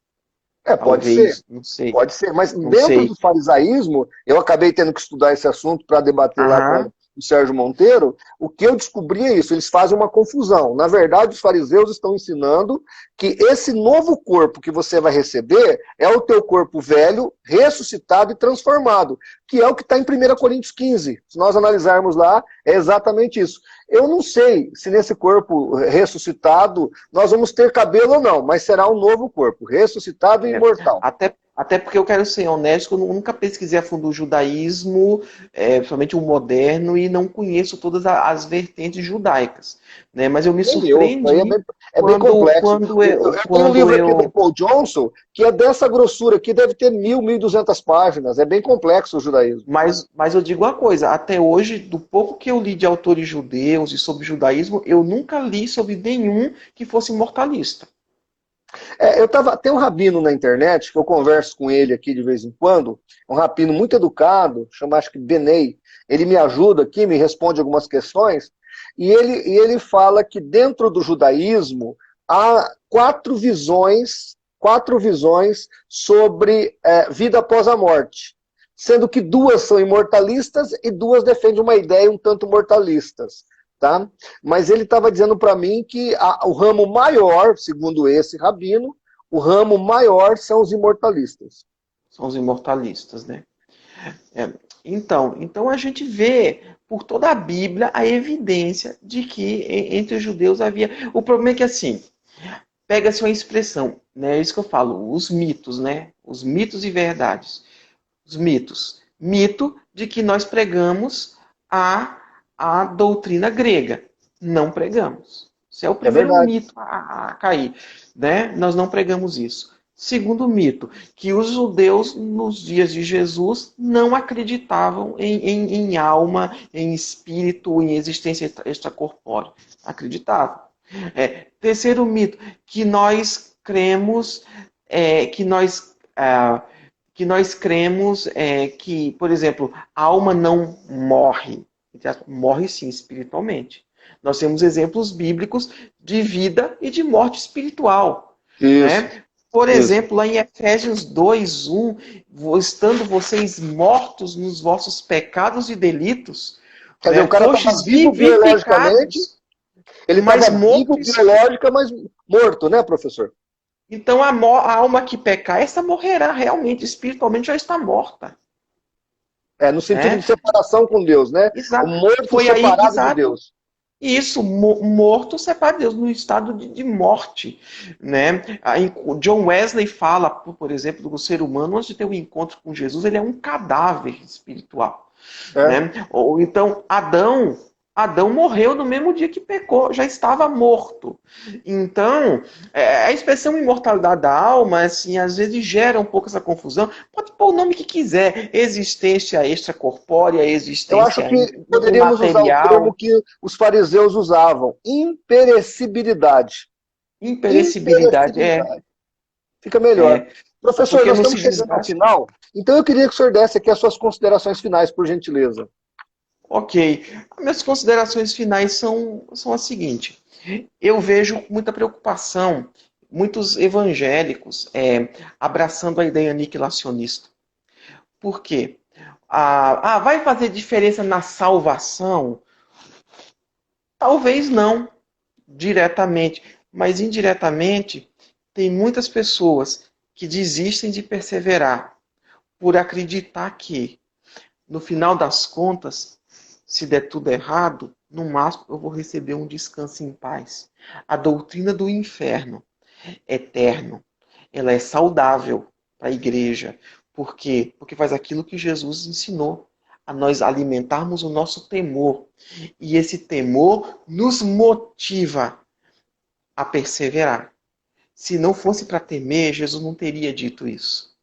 pode ser. Talvez, não sei. Pode ser, mas Não dentro do sei. farisaísmo, eu acabei tendo que estudar esse assunto para debater lá com Aham. o Sérgio Monteiro. O que eu descobri é isso, eles fazem uma confusão. Na verdade, os fariseus estão ensinando que esse novo corpo que você vai receber é o teu corpo velho, ressuscitado e transformado, que é o que está em 1 Coríntios 15. Se nós analisarmos lá, é exatamente isso. Eu não sei se nesse corpo ressuscitado nós vamos ter cabelo ou não, mas será um novo corpo, ressuscitado e É, imortal. até porque eu quero ser honesto, eu nunca pesquisei a fundo o judaísmo, principalmente o moderno, e não conheço todas as vertentes judaicas, né? Mas eu me Nem eu, isso aí surpreendi é bem complexo. quando eu, Eu tenho um quando livro aqui do eu Paul Johnson, que é dessa grossura aqui, deve ter 1.200 páginas. É bem complexo o judaísmo. mas eu digo uma coisa, até hoje, do pouco que eu li de autores judeus e sobre judaísmo, eu nunca li sobre nenhum que fosse mortalista. Tem um rabino na internet, que eu converso com ele aqui de vez em quando, um rabino muito educado, chama acho que Benei. Ele me ajuda aqui, me responde algumas questões, e ele fala que dentro do judaísmo há quatro visões sobre vida após a morte, sendo que duas são imortalistas e duas defendem uma ideia um tanto mortalistas. Tá? Mas ele estava dizendo para mim que o ramo maior, segundo esse rabino, o ramo maior são os imortalistas. São os imortalistas, né? É, então a gente vê por toda a Bíblia a evidência de que entre os judeus havia. O problema é que assim, pega-se uma expressão, né? É isso que eu falo, os mitos, né? Os mitos e verdades. Os mitos. Mito de que nós pregamos a doutrina grega. Não pregamos. Esse é o É primeiro verdade. mito a cair, né? Nós não pregamos isso. Segundo mito, que os judeus, nos dias de Jesus, não acreditavam em alma, em espírito, em existência extracorpórea. Acreditavam. Terceiro mito, que nós cremos, que nós cremos que, por exemplo, a alma não morre. Morre sim, espiritualmente. Nós temos exemplos bíblicos de vida e de morte espiritual. Isso, Né? Por isso. exemplo, lá em Efésios 2:1, estando vocês mortos nos vossos pecados e delitos, Quer dizer, o né, cara estava fostes vivo biologicamente, vivificados, ele mas estava vivo mortos. biológica, mas morto, né, professor? Então a alma que pecar, essa morrerá realmente, espiritualmente já está morta. No sentido Né? de separação com Deus, né? O Exato. morto Foi aí, separado de exato. Deus. Isso, morto separa Deus, no estado de morte. Né? Aí, John Wesley fala, por exemplo, do ser humano, antes de ter um encontro com Jesus, ele é um cadáver espiritual. É, Né? Ou então, Adão morreu no mesmo dia que pecou, já estava morto. Então, a expressão imortalidade da alma, assim, às vezes gera um pouco essa confusão. Pode pôr o nome que quiser, existência extracorpórea, eu acho existência que poderíamos usar o termo imaterial, que os fariseus usavam, imperecibilidade. imperecibilidade, Imperecibilidade. Fica melhor. é, Professor, porque nós não se estamos chegando ao desgasta. final, então eu queria que o senhor desse aqui as suas considerações finais, por gentileza. Ok, as minhas considerações finais são as seguintes. Eu vejo com muita preocupação muitos evangélicos abraçando a ideia aniquilacionista. Por quê? Vai fazer diferença na salvação? Talvez não, diretamente, mas indiretamente, tem muitas pessoas que desistem de perseverar por acreditar que, no final das contas, se der tudo errado, no máximo eu vou receber um descanso em paz. A doutrina do inferno eterno, ela é saudável para a igreja. Por quê? Porque faz aquilo que Jesus ensinou, a nós alimentarmos o nosso temor. E esse temor nos motiva a perseverar. Se não fosse para temer, Jesus não teria dito isso.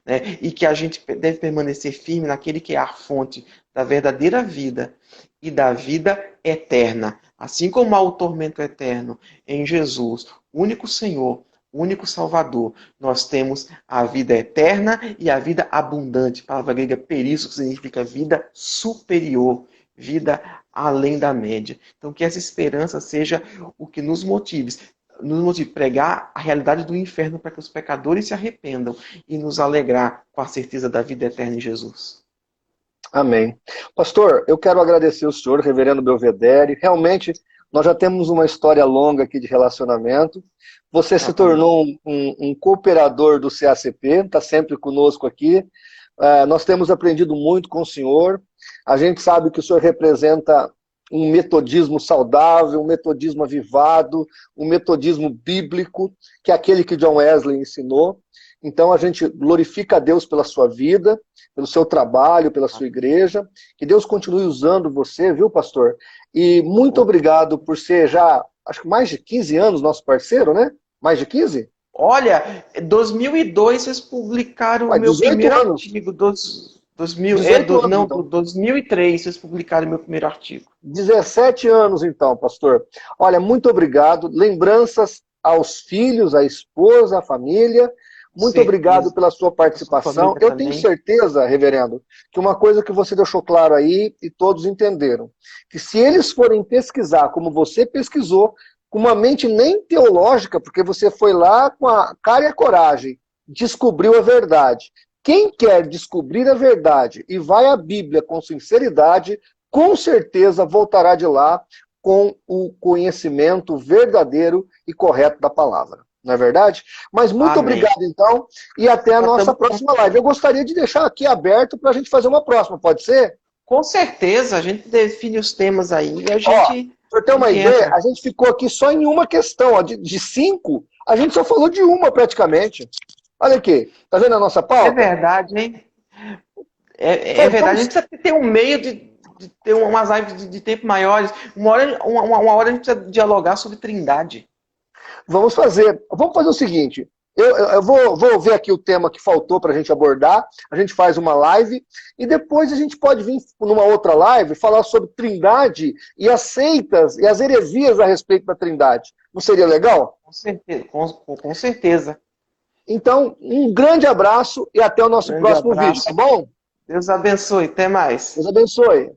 Né? E que a gente deve permanecer firme naquele que é a fonte da verdadeira vida e da vida eterna. Assim como há o tormento eterno em Jesus, o único Senhor, o único Salvador, nós temos a vida eterna e a vida abundante. A palavra grega perissos, que significa vida superior, vida além da média. Então que essa esperança seja o que nos motive a pregar a realidade do inferno para que os pecadores se arrependam e nos alegrar com a certeza da vida eterna em Jesus. Amém. Pastor, eu quero agradecer o senhor, reverendo Belvedere. Realmente, nós já temos uma história longa aqui de relacionamento. Você se tornou um cooperador do CACP, está sempre conosco aqui. Nós temos aprendido muito com o senhor. A gente sabe que o senhor representa um metodismo saudável, um metodismo avivado, um metodismo bíblico, que é aquele que John Wesley ensinou. Então a gente glorifica a Deus pela sua vida, pelo seu trabalho, pela sua igreja. Que Deus continue usando você, viu, pastor? E muito obrigado por ser já, acho que mais de 15 anos nosso parceiro, né? Mais de 15? Olha, em 2002 vocês publicaram o meu primeiro artigo. 2003 vocês publicaram o meu primeiro artigo. 17 anos então, pastor. Olha, muito obrigado. Lembranças aos filhos, à esposa, à família. Muito obrigado pela sua participação. Eu tenho certeza, reverendo, que uma coisa que você deixou claro aí e todos entenderam, que se eles forem pesquisar como você pesquisou, com uma mente nem teológica, porque você foi lá com a cara e a coragem, descobriu a verdade. Quem quer descobrir a verdade e vai à Bíblia com sinceridade, com certeza voltará de lá com o conhecimento verdadeiro e correto da palavra. Não é verdade? Mas muito obrigado, então, e até a nossa próxima live. Eu gostaria de deixar aqui aberto para a gente fazer uma próxima, pode ser? Com certeza, a gente define os temas aí e a gente... Para ter uma ideia, a gente ficou aqui só em uma questão, ó, de 5, a gente só falou de uma praticamente. Olha aqui, tá vendo a nossa pauta? É verdade, hein? É verdade, a gente precisa ter um meio de ter umas lives de tempo maiores. Uma hora a gente precisa dialogar sobre Trindade. Vamos fazer o seguinte, eu vou ver aqui o tema que faltou para a gente abordar, a gente faz uma live, e depois a gente pode vir numa outra live falar sobre Trindade e as seitas e as heresias a respeito da Trindade. Não seria legal? Com certeza, com certeza. Então, um grande abraço e até o nosso próximo vídeo, tá bom? Deus abençoe, até mais. Deus abençoe.